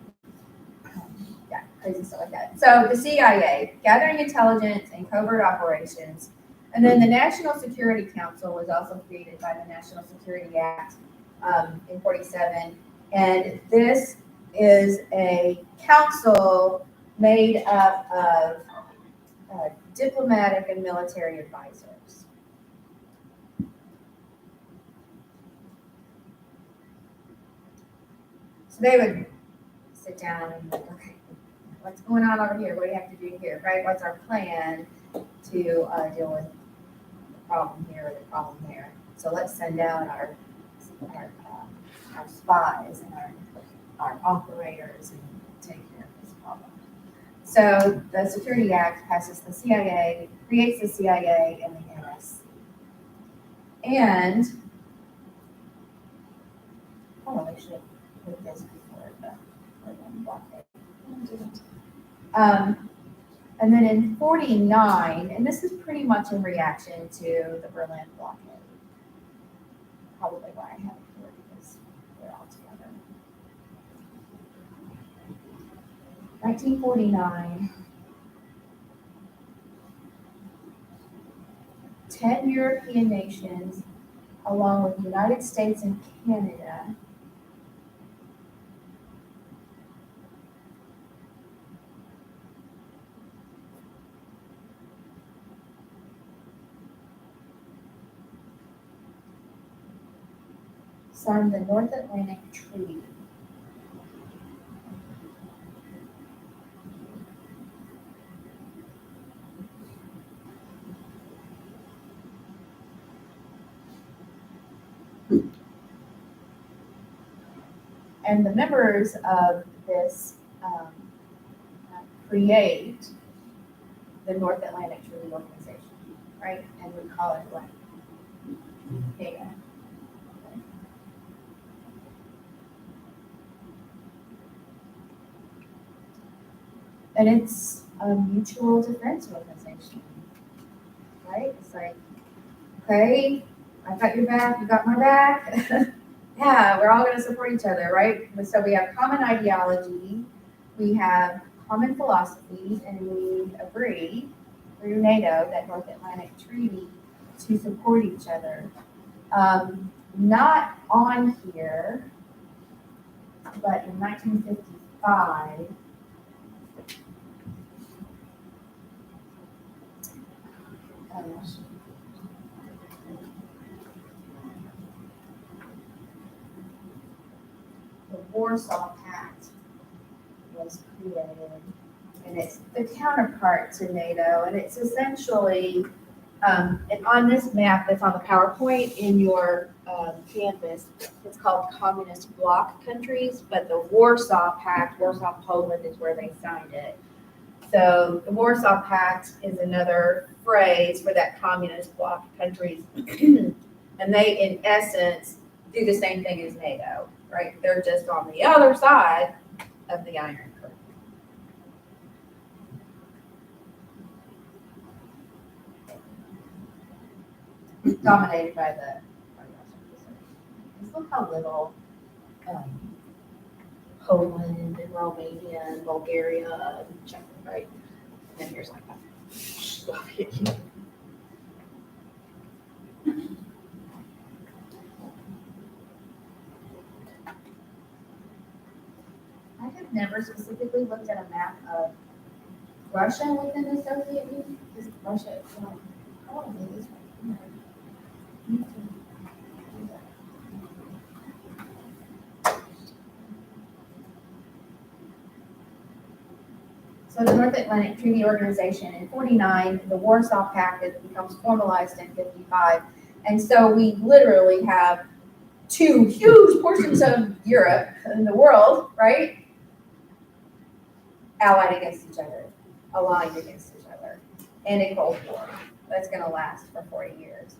Yeah, crazy stuff like that. So the CIA, gathering intelligence and covert operations, and then the National Security Council was also created by the National Security Act in 47. And this is a council made up of diplomatic and military advisors. So they would sit down and like, okay, what's going on over here? What do you have to do here, right? What's our plan to deal with the problem here or the problem there? So let's send out our spies and our operators and take care of this problem. So the Security Act passes the CIA, creates the CIA and the NSC. And, oh, I should have put this before the Berlin blockade. And then in 49, and this is pretty much in reaction to the Berlin blockade. Probably why I have it here because they're all together. 1949, 10 European nations, along with the United States and Canada, signed the North Atlantic Treaty. And the members of this create the North Atlantic Treaty Organization, right? And we call it what? NATO. And it's a mutual defense organization, right? It's like, okay, I got your back, you got my back. Yeah, we're all going to support each other, right? So we have common ideology, we have common philosophy, and we agree through NATO, that North Atlantic Treaty, to support each other. Not on here, but in 1955, the Warsaw Pact was created, and it's the counterpart to NATO, and it's essentially, and on this map that's on the PowerPoint in your canvas, it's called Communist Bloc countries, but the Warsaw Pact, Warsaw, Poland is where they signed it. So the Warsaw Pact is another phrase for that Communist Bloc countries, and they, in essence, do the same thing as NATO, right? They're just on the other side of the Iron Curtain. Dominated by the Russians. Look how little Poland and Romania and Bulgaria and Czech, right? And then here's like that. I have never specifically looked at a map of Russia within the Soviet Union, because Russia is probably this one. So the North Atlantic Treaty Organization in 49, the Warsaw Pact, it becomes formalized in 55. And so we literally have two huge portions of Europe and the world, right? Allied against each other, aligned against each other, and a Cold War that's going to last for 40 years.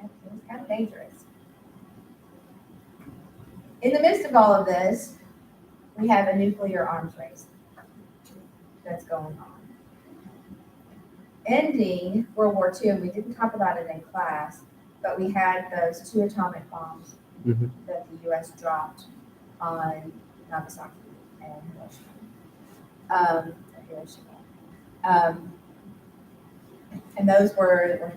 It's kind of dangerous. In the midst of all of this, we have a nuclear arms race that's going on. Ending World War II, and we didn't talk about it in class, but we had those 2 atomic bombs that the U.S. dropped on Nagasaki and Hiroshima. And those were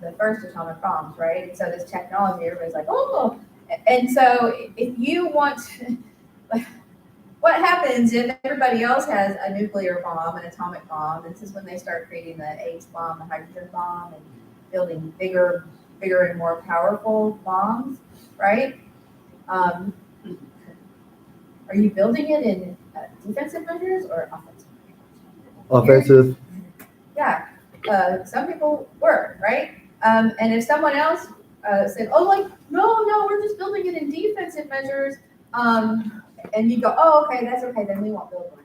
the first atomic bombs, right? And so this technology, everybody's like, oh! And so if you want, what what happens if everybody else has a nuclear bomb, an atomic bomb? This is when they start creating the H bomb, the hydrogen bomb, and building bigger and more powerful bombs, right? Are you building it in defensive measures or offensive measures? Offensive. Yeah, some people were, right? And if someone else said, oh, like, no, we're just building it in defensive measures, and you go, oh, okay, that's okay, then we won't build one.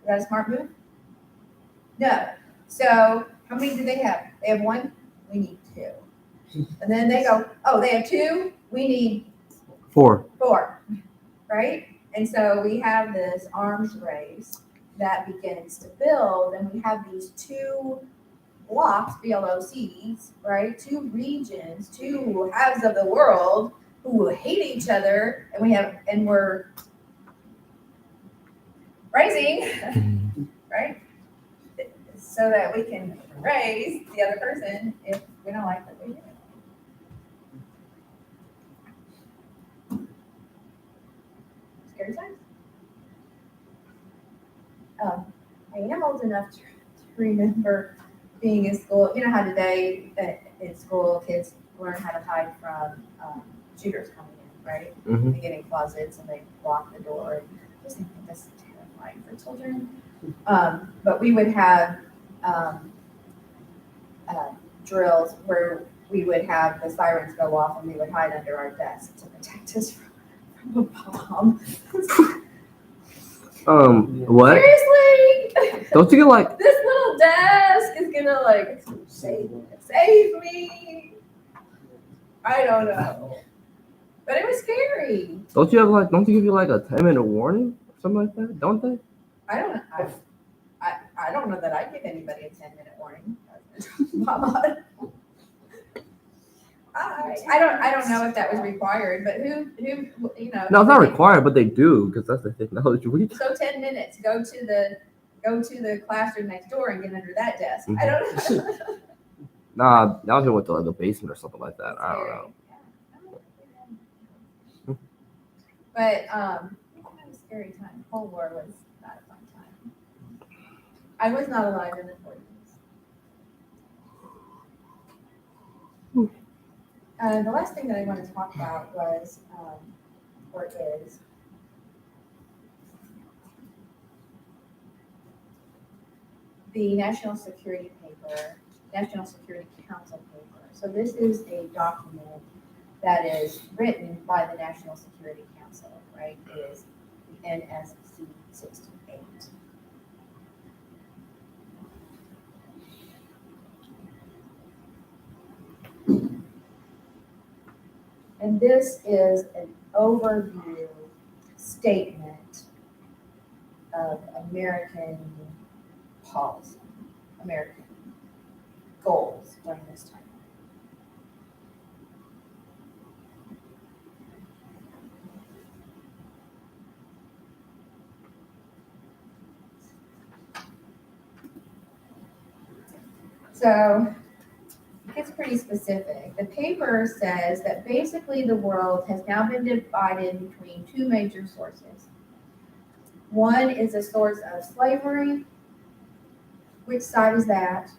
Is that a smart move? No. So how many do they have? They have one, we need two. And then they go, oh, they have two, we need 4. four, right? And so we have this arms race that begins to build, and we have these two blocks, BLOCs, right? Two regions, two halves of the world who hate each other, and we're rising, right? So that we can raise the other person if we don't like what they do. Scary times. I am old enough to remember being in school. You know how today in school kids learn how to hide from shooters coming in, right? Mhm. They get in closets and they lock the door. And I just think that's terrifying for children. But we would have drills where we would have the sirens go off and we would hide under our desk to protect us from a bomb. What? Seriously? Don't you get like? This little desk is gonna like save me. I don't know. But it was scary. Don't you have like? Don't you give you like a 10-minute warning or something like that? Don't they? I don't know. I don't know that I'd give anybody a 10-minute warning. I don't know if that was required, but who you know. No, it's not required, but they do because that's the technology we. So 10 minutes, go to the classroom next door and get under that desk. I don't know. Nah, now I went to like the basement or something like that. I don't know. But it was a scary time. Cold War was not a fun time. I was not alive in the 40s. The last thing that I want to talk about was, or is, the National Security paper, National Security Council paper. So this is a document that is written by the National Security Council, right? It is the NSC 68. And this is an overview statement of American policy, American goals during this time. So it gets pretty specific. The paper says that basically the world has now been divided between two major sources. One is a source of slavery. Which side is that?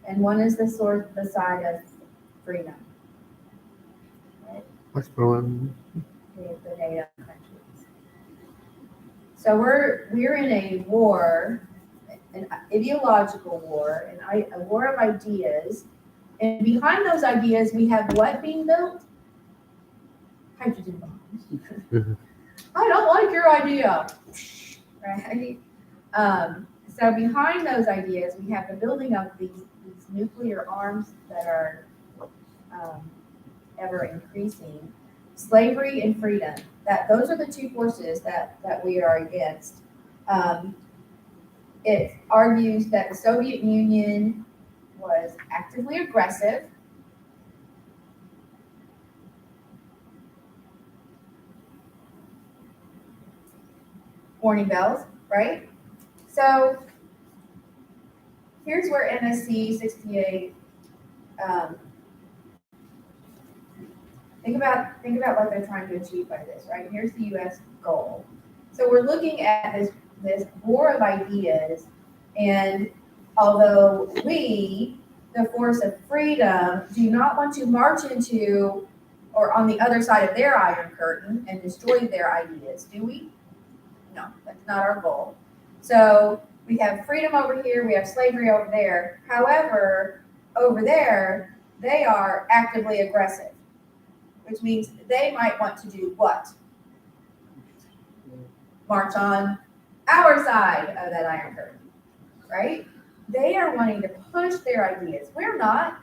And one is the side of freedom. Right? The NATO countries. So we're in a war, an ideological war, a war of ideas. And behind those ideas, we have what being built? Hydrogen bombs. I don't like your idea. Right? So behind those ideas, we have the building of these nuclear arms that are ever increasing. Slavery and freedom. Those are the two forces that we are against. It argues that the Soviet Union was actively aggressive. Warning bells, right? So here's where NSC 68 Think about what they're trying to achieve by this, right? Here's the US goal. So we're looking at this war of ideas, and although we, the force of freedom, do not want to march into or on the other side of their iron curtain and destroy their ideas, do we? No, that's not our goal. So we have freedom over here, we have slavery over there. However, over there, they are actively aggressive, which means they might want to do what? March on our side of that iron curtain, right? They are wanting to push their ideas. We're not.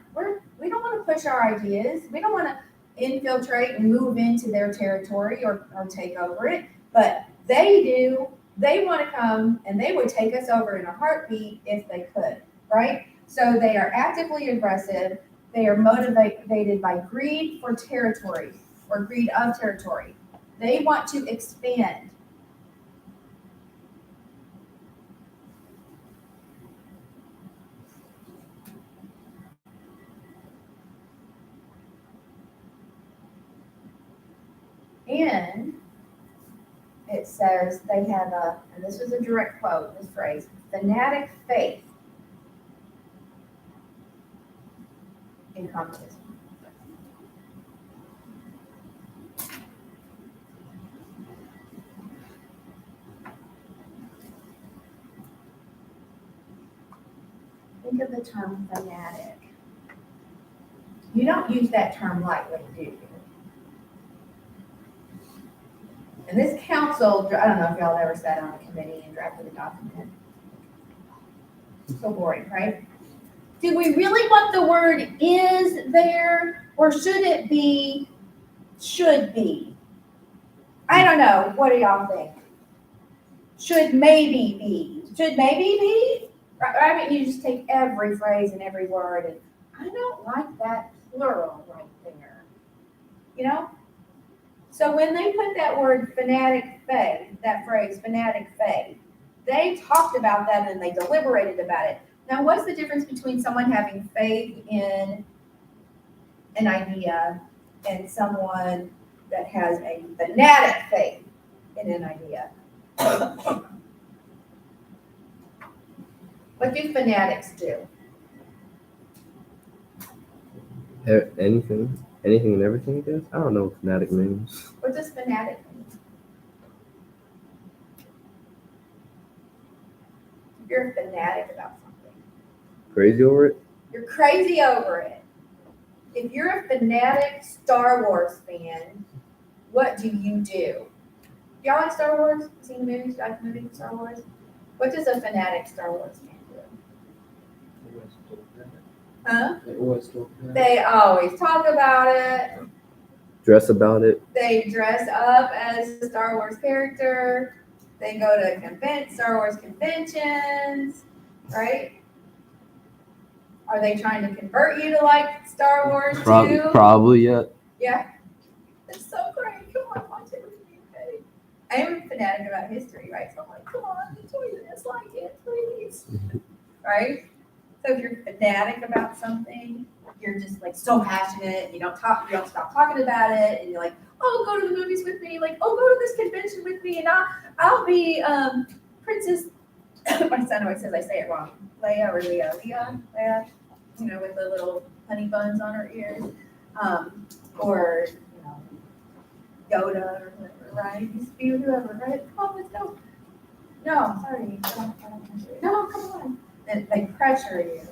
We don't want to push our ideas. We don't want to infiltrate and move into their territory or take over it. But they do. They want to come and they would take us over in a heartbeat if they could, right? So they are actively aggressive. They are motivated by greed for territory or greed of territory. They want to expand. And it says they have and this was a direct quote, this phrase, fanatic faith in communism. Think of the term fanatic. You don't use that term lightly, do you? And this council, I don't know if y'all ever sat on a committee and drafted a document. So boring, right? Do we really want the word is there, or should it be should be? I don't know. What do y'all think? Should maybe be. Should maybe be? I mean, you just take every phrase and every word, and I don't like that plural right there. You know? So when they put that word fanatic faith, that phrase fanatic faith, they talked about that and they deliberated about it. Now, what's the difference between someone having faith in an idea and someone that has a fanatic faith in an idea? What do fanatics do? Anything and everything, I guess. I don't know what fanatic means. What does fanatic mean? You're a fanatic about something. Crazy over it? You're crazy over it. If you're a fanatic Star Wars fan, what do you do? Y'all like Star Wars? Seen the movies? Like the movie Star Wars? What does a fanatic Star Wars fan do? Always talk about it. Huh? They always talk about it. They always talk about it. Dress about it? They dress up as a Star Wars character. They go to Star Wars conventions, right? Are they trying to convert you to like Star Wars too? Probably, yeah. Yeah. It's so great. Come on, watch it with me, okay? I am a fanatic about history, right? So I'm like, come on, enjoy this, like it, please. Right? So if you're fanatic about something, you're just like so passionate, you don't stop talking about it, and you're like, oh, go to the movies with me, like, oh, go to this convention with me, and I'll be Princess. My son always says I say it wrong. Leia, you know, with the little honey buns on her ears, or you know, Yoda or whatever, right? Used to be whoever, right? Come on, let's go. No, sorry, no, come on. And they pressure you.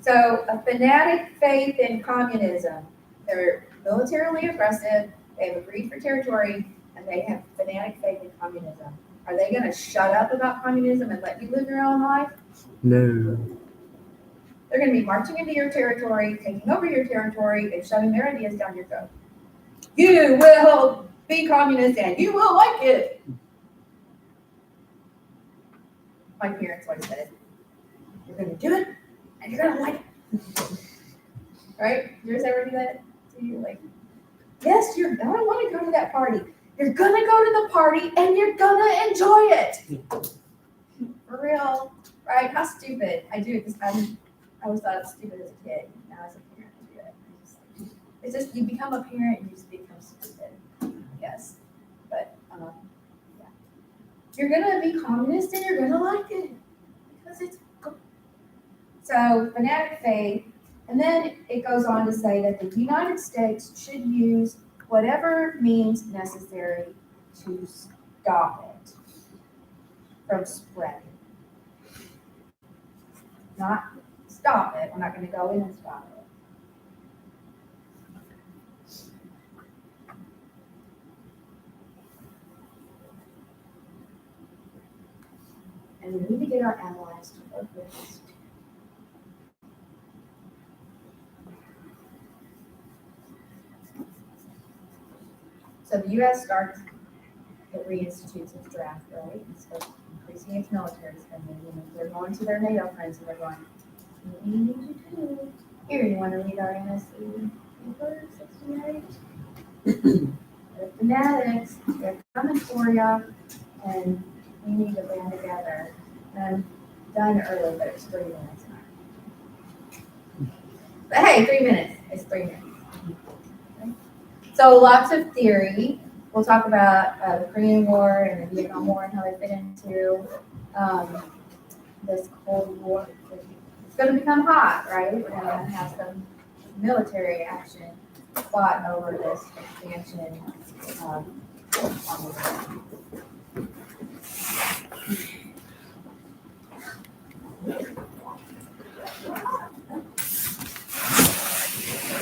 So a fanatic faith in communism. They're militarily aggressive, they have a greed for territory, and they have fanatic faith in communism. Are they going to shut up about communism and let you live your own life? No. They're going to be marching into your territory, taking over your territory, and shoving their ideas down your throat. You will be communist and you will like it. My parents always said, you're going to do it and you're going to like it. Right? Yours ever do that to you? Like, yes, I don't want to go to that party. You're going to go to the party and you're going to enjoy it. For real. Right? How stupid. I do it because I always thought it was stupid as a kid. Now as a parent, I do it. It's just, you become a parent and you just become stupid, I guess. But, yeah. You're gonna be communist and you're gonna like it because it's good. So fanatic faith, and then it goes on to say that the United States should use whatever means necessary to stop it from spreading. Not stop it, we're not gonna go in and stop it. And we need to get our allies to work with us. So the U.S. starts, it reinstitutes its draft, right? It's increasing its military spending, and they're going to their NATO friends and they're going, what do you need to do? Here, you want to read our NSC paper, 68? The fanatics, they're coming for you, and we need to band together. And I'm done early, but it's 3 minutes now. But hey, 3 minutes, it's 3 minutes. Okay. So lots of theory. We'll talk about the Korean War and the Vietnam War and how they fit into this Cold War. It's going to become hot, right? We're going to have some military action fought over this expansion.